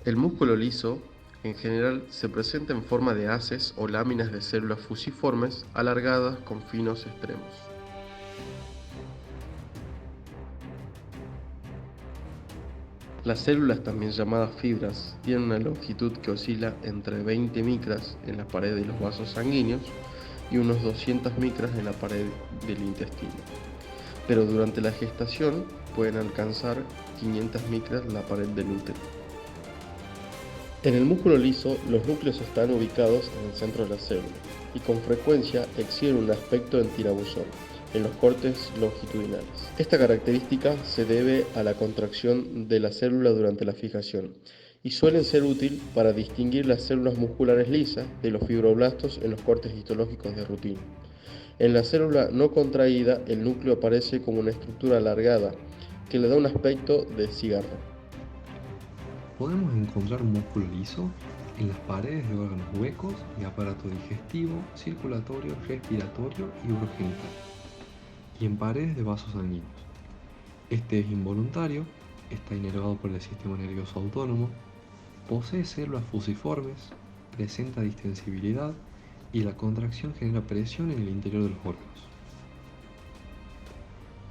El músculo liso, en general, se presenta en forma de haces o láminas de células fusiformes alargadas con finos extremos. Las células, también llamadas fibras, tienen una longitud que oscila entre 20 micras en la pared de los vasos sanguíneos y unos 200 micras en la pared del intestino. Pero durante la gestación pueden alcanzar 500 micras la pared del útero. En el músculo liso, los núcleos están ubicados en el centro de la célula y con frecuencia exhiben un aspecto en tirabuzón, en los cortes longitudinales. Esta característica se debe a la contracción de la célula durante la fijación y suelen ser útil para distinguir las células musculares lisas de los fibroblastos en los cortes histológicos de rutina. En la célula no contraída, el núcleo aparece como una estructura alargada que le da un aspecto de cigarro. Podemos encontrar un músculo liso en las paredes de órganos huecos y aparato digestivo, circulatorio, respiratorio y urogenital, y en paredes de vasos sanguíneos. Este es involuntario, está inervado por el sistema nervioso autónomo, posee células fusiformes, presenta distensibilidad y la contracción genera presión en el interior de los órganos.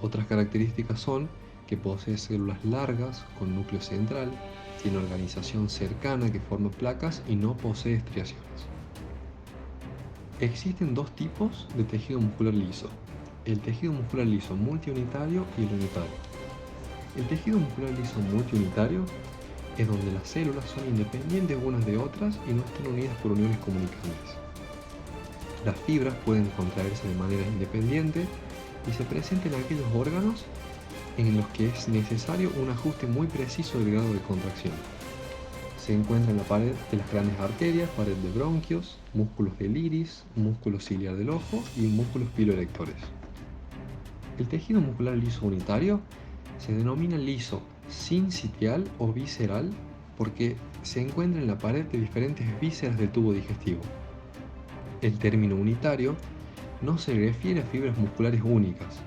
Otras características son que posee células largas con núcleo central, tiene organización cercana que forma placas y no posee estriaciones. Existen dos tipos de tejido muscular liso: el tejido muscular liso multiunitario y el unitario. El tejido muscular liso multiunitario es donde las células son independientes unas de otras y no están unidas por uniones comunicantes. Las fibras pueden contraerse de manera independiente y se presentan en aquellos órganos en los que es necesario un ajuste muy preciso del grado de contracción. Se encuentra en la pared de las grandes arterias, pared de bronquios, músculos del iris, músculo ciliar del ojo y músculos piloerectores. El tejido muscular liso unitario se denomina liso sincitial o visceral porque se encuentra en la pared de diferentes vísceras del tubo digestivo. El término unitario no se refiere a fibras musculares únicas,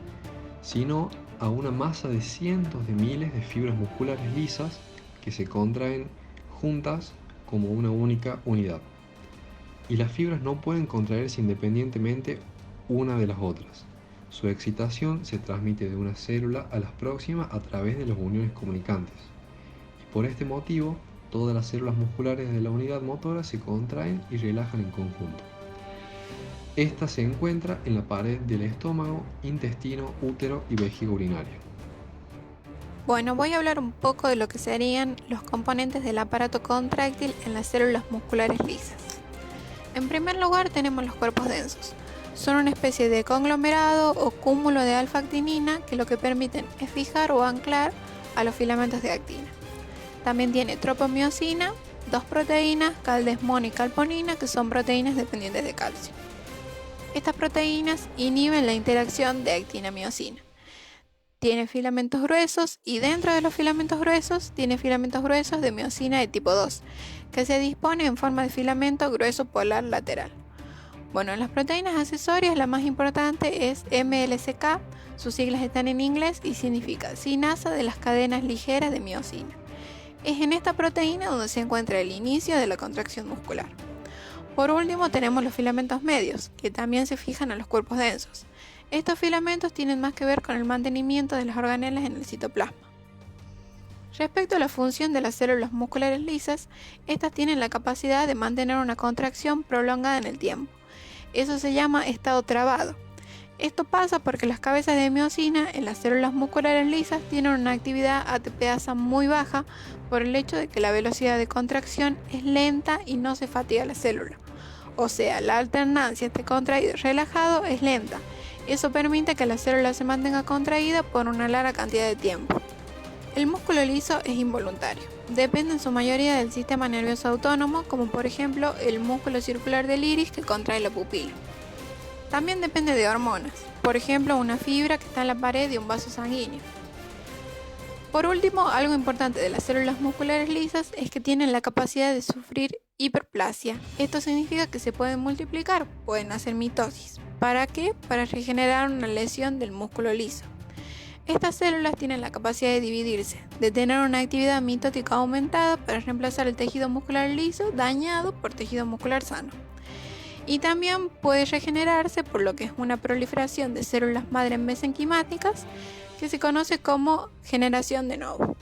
sino a una masa de cientos de miles de fibras musculares lisas que se contraen juntas como una única unidad. Y las fibras no pueden contraerse independientemente una de las otras. Su excitación se transmite de una célula a las próximas a través de las uniones comunicantes. Y por este motivo, todas las células musculares de la unidad motora se contraen y relajan en conjunto. Esta se encuentra en la pared del estómago, intestino, útero y vejiga urinaria. Bueno, voy a hablar un poco de lo que serían los componentes del aparato contráctil en las células musculares lisas. En primer lugar tenemos los cuerpos densos. Son una especie de conglomerado o cúmulo de alfa-actinina que lo que permiten es fijar o anclar a los filamentos de actina. También tiene tropomiosina, dos proteínas, caldesmona y calponina, que son proteínas dependientes de calcio. Estas proteínas inhiben la interacción de actina-miosina. Tiene filamentos gruesos y dentro de los filamentos gruesos tiene filamentos gruesos de miosina de tipo 2, que se dispone en forma de filamento grueso polar lateral. Bueno, en las proteínas accesorias la más importante es MLCK, sus siglas están en inglés y significa sinasa de las cadenas ligeras de miosina. Es en esta proteína donde se encuentra el inicio de la contracción muscular. Por último tenemos los filamentos medios, que también se fijan a los cuerpos densos. Estos filamentos tienen más que ver con el mantenimiento de las organelas en el citoplasma. Respecto a la función de las células musculares lisas, estas tienen la capacidad de mantener una contracción prolongada en el tiempo. Eso se llama estado trabado. Esto pasa porque las cabezas de miosina en las células musculares lisas tienen una actividad ATPasa muy baja por el hecho de que la velocidad de contracción es lenta y no se fatiga la célula. O sea, la alternancia entre contraído y relajado es lenta. Eso permite que la célula se mantenga contraída por una larga cantidad de tiempo. El músculo liso es involuntario. Depende en su mayoría del sistema nervioso autónomo, como por ejemplo el músculo circular del iris que contrae la pupila. También depende de hormonas, por ejemplo una fibra que está en la pared de un vaso sanguíneo. Por último, algo importante de las células musculares lisas es que tienen la capacidad de sufrir hiperplasia. Esto significa que se pueden multiplicar, pueden hacer mitosis. ¿Para qué? Para regenerar una lesión del músculo liso. Estas células tienen la capacidad de dividirse, de tener una actividad mitótica aumentada para reemplazar el tejido muscular liso dañado por tejido muscular sano. Y también puede regenerarse por lo que es una proliferación de células madre mesenquimáticas que se conoce como generación de nuevo.